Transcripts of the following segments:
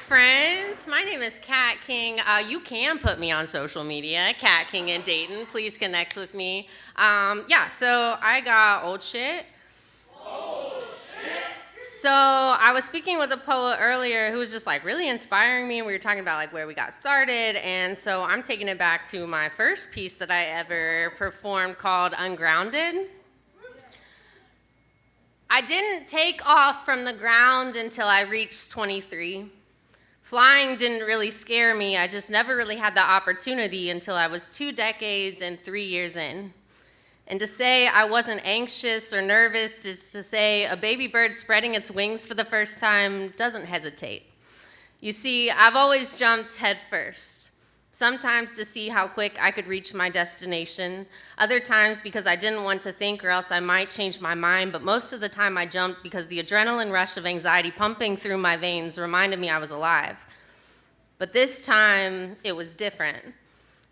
friends. My name is Kat King. You can put me on social media, Kat King in Dayton. Please connect with me. So I got old shit. So I was speaking with a poet earlier who was just like really inspiring me. We were talking about like where we got started, and so I'm taking it back to my first piece that I ever performed called Ungrounded. I didn't take off from the ground until I reached 23. Flying didn't really scare me. I just never really had the opportunity until I was 2 decades and 3 years in. And to say I wasn't anxious or nervous is to say a baby bird spreading its wings for the first time doesn't hesitate. You see, I've always jumped head first. Sometimes to see how quick I could reach my destination, other times because I didn't want to think or else I might change my mind, but most of the time I jumped because the adrenaline rush of anxiety pumping through my veins reminded me I was alive. But this time, it was different.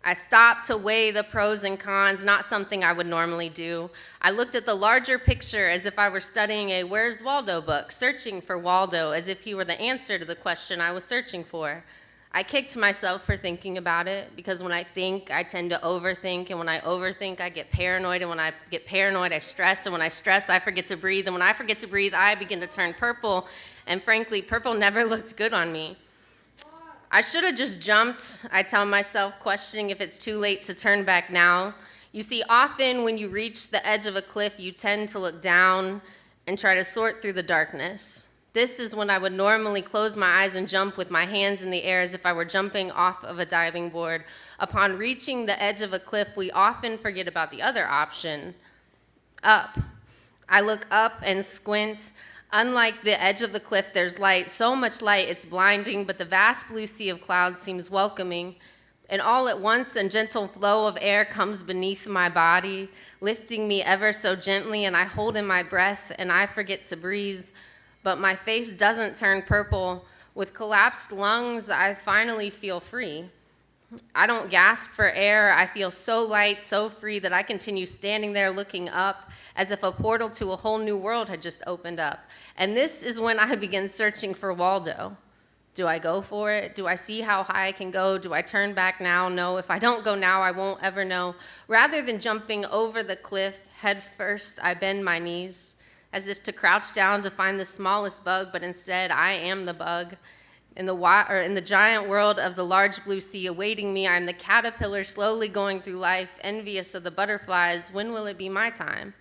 I stopped to weigh the pros and cons, not something I would normally do. I looked at the larger picture as if I were studying a Where's Waldo book, searching for Waldo as if he were the answer to the question I was searching for. I kicked myself for thinking about it because when I think, I tend to overthink, and when I overthink, I get paranoid, and when I get paranoid, I stress, and when I stress, I forget to breathe, and when I forget to breathe, I begin to turn purple, and frankly, purple never looked good on me. I should have just jumped, I tell myself, questioning if it's too late to turn back now. You see, often when you reach the edge of a cliff, you tend to look down and try to sort through the darkness. This is when I would normally close my eyes and jump with my hands in the air as if I were jumping off of a diving board. Upon reaching the edge of a cliff, we often forget about the other option, up. I look up and squint. Unlike the edge of the cliff, there's light, so much light it's blinding, but the vast blue sea of clouds seems welcoming. And all at once, a gentle flow of air comes beneath my body, lifting me ever so gently, and I hold in my breath, and I forget to breathe. But my face doesn't turn purple. With collapsed lungs, I finally feel free. I don't gasp for air. I feel so light, so free that I continue standing there looking up as if a portal to a whole new world had just opened up. And this is when I begin searching for Waldo. Do I go for it? Do I see how high I can go? Do I turn back now? No, if I don't go now, I won't ever know. Rather than jumping over the cliff head first, I bend my knees as if to crouch down to find the smallest bug, but instead I am the bug. In the giant world of the large blue sea awaiting me, I'm the caterpillar slowly going through life, envious of the butterflies. When will it be my time?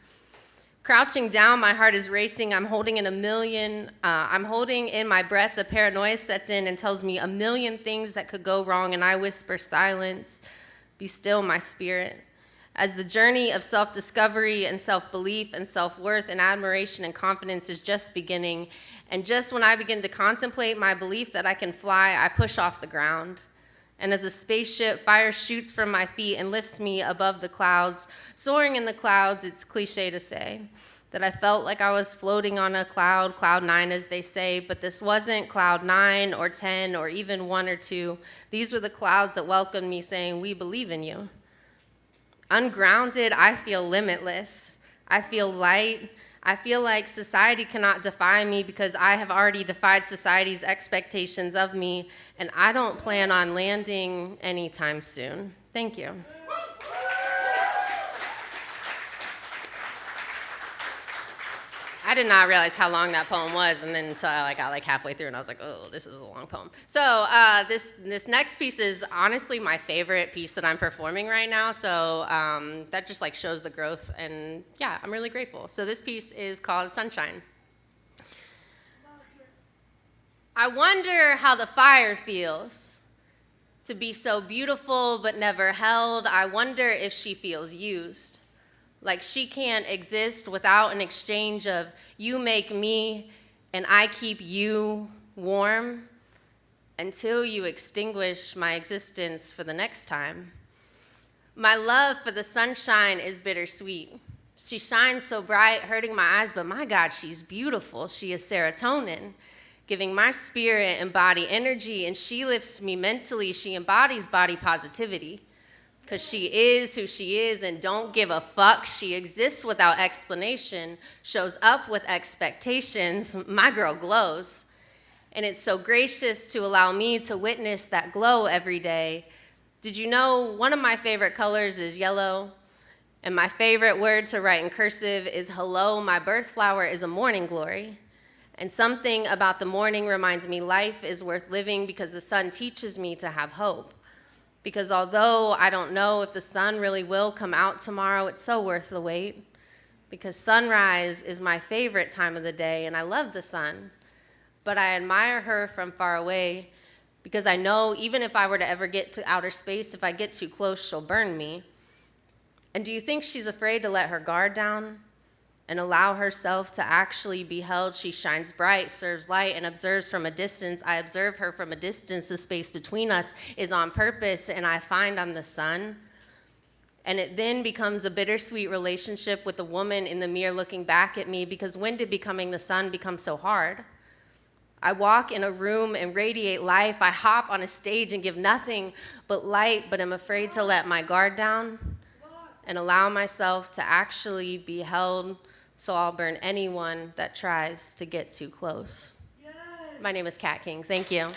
Crouching down, my heart is racing. I'm holding in my breath. The paranoia sets in and tells me a million things that could go wrong, and I whisper silence. Be still, my spirit. As the journey of self-discovery and self-belief and self-worth and admiration and confidence is just beginning, and just when I begin to contemplate my belief that I can fly, I push off the ground. And as a spaceship, fire shoots from my feet and lifts me above the clouds. Soaring in the clouds, it's cliche to say that I felt like I was floating on a cloud 9 as they say, but this wasn't cloud 9 or 10 or even 1 or 2. These were the clouds that welcomed me saying, we believe in you. Ungrounded, I feel limitless. I feel light. I feel like society cannot defy me because I have already defied society's expectations of me, and I don't plan on landing anytime soon. Thank you. I did not realize how long that poem was, and then until I got halfway through, and I was like, oh, this is a long poem. So this next piece is honestly my favorite piece that I'm performing right now, so that just shows the growth, and yeah, I'm really grateful. So this piece is called Sunshine. I wonder how the fire feels to be so beautiful but never held. I wonder if she feels used. Like she can't exist without an exchange of you make me and I keep you warm until you extinguish my existence for the next time. My love for the sunshine is bittersweet. She shines so bright, hurting my eyes, but my God, she's beautiful. She is serotonin, giving my spirit and body energy, and she lifts me mentally. She embodies body positivity. Because she is who she is and don't give a fuck. She exists without explanation, shows up with expectations. My girl glows. and it's so gracious to allow me to witness that glow every day. Did you know one of my favorite colors is yellow? And my favorite word to write in cursive is hello, my birth flower is a morning glory. And something about the morning reminds me life is worth living because the sun teaches me to have hope. Because although I don't know if the sun really will come out tomorrow, it's so worth the wait. Because sunrise is my favorite time of the day, and I love the sun. But I admire her from far away because I know even if I were to ever get to outer space, if I get too close, she'll burn me. And do you think she's afraid to let her guard down and allow herself to actually be held? She shines bright, serves light, and observes from a distance. I observe her from a distance. The space between us is on purpose, and I find I'm the sun. And it then becomes a bittersweet relationship with the woman in the mirror looking back at me, because when did becoming the sun become so hard? I walk in a room and radiate life. I hop on a stage and give nothing but light, but am afraid to let my guard down and allow myself to actually be held, so I'll burn anyone that tries to get too close. My name is Kat King. Thank you.